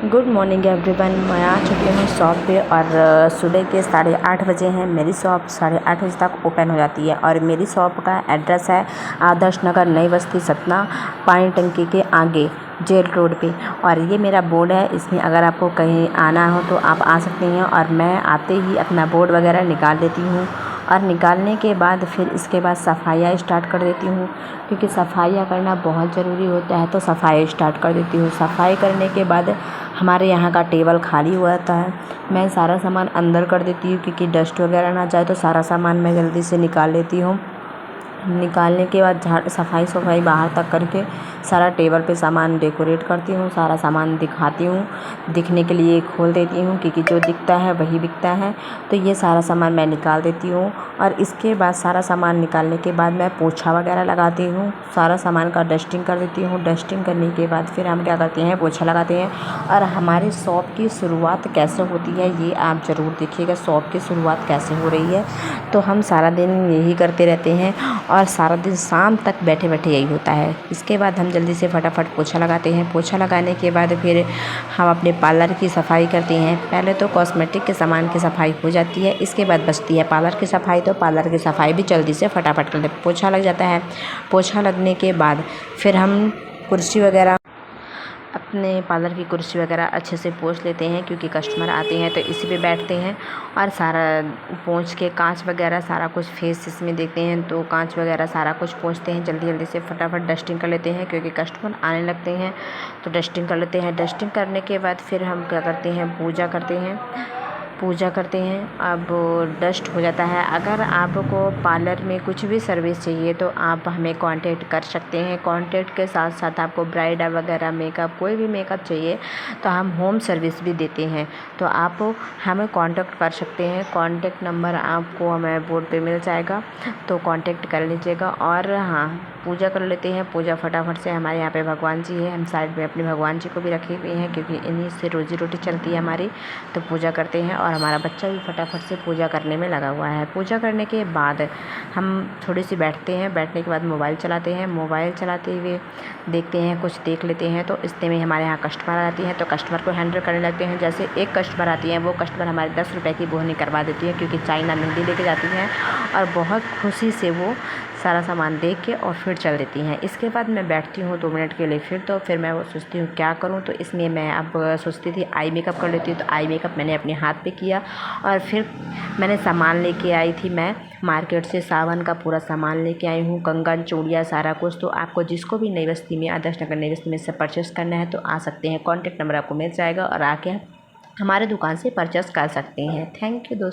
Good morning everyone. मैं आ चुकी हूँ शॉप पे और सुबह के 8:30 बजे हैं। मेरी शॉप 8:30 बजे तक ओपन हो जाती है और मेरी शॉप का एड्रेस है आदर्श नगर, नई बस्ती, सतना, पानी टंकी के आगे जेल रोड पे। और ये मेरा बोर्ड है, इसमें अगर आपको कहीं आना हो तो आप आ सकते हैं। और मैं आते ही अपना बोर्ड वगैरह निकाल देती हूँ और निकालने के बाद फिर इसके बाद सफाइयाँ स्टार्ट कर देती हूँ, क्योंकि सफाइयाँ करना बहुत ज़रूरी होता है। तो सफाई स्टार्ट कर देती हूँ। सफाई करने के बाद हमारे यहाँ का टेबल खाली हुआ रहता है। मैं सारा सामान अंदर कर देती हूँ, क्योंकि डस्ट वगैरह ना जाए। तो सारा सामान मैं जल्दी से निकाल लेती हूँ। निकालने के बाद सफाई बाहर तक करके सारा टेबल पे सामान डेकोरेट करती हूँ, सारा सामान दिखाती हूँ। दिखने के लिए खोल देती हूँ, क्योंकि जो दिखता है वही बिकता है। तो ये सारा सामान मैं निकाल देती हूँ और इसके बाद सारा सामान निकालने के बाद मैं पोछा वगैरह लगाती हूँ। सारा सामान का डस्टिंग कर देती हूँ। डस्टिंग करने के बाद फिर हम क्या करते हैं, पोछा लगाते हैं। और हमारे शॉप की शुरुआत कैसे होती है ये आप ज़रूर देखिएगा, शॉप की शुरुआत कैसे हो रही है। तो हम सारा दिन यही करते रहते हैं और सारा दिन शाम तक बैठे बैठे यही होता है। इसके बाद हम जल्दी से फटाफट पोछा लगाते हैं। पोछा लगाने के बाद फिर हम अपने पार्लर की सफाई करते हैं। पहले तो कॉस्मेटिक के सामान की सफाई हो जाती है, इसके बाद बचती है पार्लर की सफाई। तो पार्लर की सफाई भी जल्दी से फटाफट कर लेते। पोछा लग जाता है। पोछा लगने के बाद फिर हम कुर्सी वगैरह, अपने पार्लर की कुर्सी वगैरह अच्छे से पोंछ लेते हैं, क्योंकि कस्टमर आते हैं तो इसी पे बैठते हैं। और सारा पोंछ के कांच वगैरह सारा कुछ फेस इसमें देखते हैं, तो कांच वगैरह सारा कुछ पोंछते हैं। जल्दी जल्दी से फटाफट डस्टिंग कर लेते हैं, क्योंकि कस्टमर आने लगते हैं तो डस्टिंग कर लेते हैं। डस्टिंग करने के बाद फिर हम क्या करते हैं, पूजा करते हैं। अब डस्ट हो जाता है। अगर आपको पार्लर में कुछ भी सर्विस चाहिए तो आप हमें कांटेक्ट कर सकते हैं। कांटेक्ट के साथ साथ आपको ब्राइडल वगैरह मेकअप, कोई भी मेकअप चाहिए तो हम होम सर्विस भी देते हैं। तो आप हमें कांटेक्ट कर सकते हैं। कांटेक्ट नंबर आपको हमें बोर्ड पे मिल जाएगा, तो कांटेक्ट कर लीजिएगा। और हाँ, पूजा कर लेते हैं। पूजा फटाफट से, हमारे यहाँ पे भगवान जी है, हम साइड में अपने भगवान जी को भी रखे हुए हैं, क्योंकि इन्हीं से रोजी रोटी चलती है हमारी। तो पूजा करते हैं और हमारा बच्चा भी फटाफट से पूजा करने में लगा हुआ है। पूजा करने के बाद हम थोड़ी सी बैठते हैं। बैठने के बाद मोबाइल चलाते हैं। मोबाइल चलाते हुए देखते हैं, कुछ देख लेते हैं। तो इतने में हमारे यहाँ कस्टमर आती हैं, तो कस्टमर को हैंडल करने लगते हैं। जैसे एक कस्टमर आती है, वो कस्टमर हमारे 10 रुपये की बोहनी करवा देती है, क्योंकि चाइना मेहंदी लेके जाती हैं और बहुत खुशी से वो सारा सामान देख के और फिर चल देती हैं। इसके बाद मैं बैठती हूँ 2 मिनट के लिए। फिर मैं वो सोचती हूँ क्या करूँ। तो इसमें मैं अब सोचती थी आई मेकअप कर लेती हूँ। तो आई मेकअप मैंने अपने हाथ पे किया और फिर मैंने सामान लेके आई थी। मैं मार्केट से सावन का पूरा सामान लेके आई हूँ, कंगन, चूड़ियाँ, सारा कुछ। तो आपको जिसको भी नई बस्ती में, आदर्श नगर नई बस्ती में से परचेस करना है तो आ सकते हैं। कॉन्टैक्ट नंबर आपको मिल जाएगा और आके हमारे दुकान से परचेस कर सकते हैं। थैंक यू दोस्तों।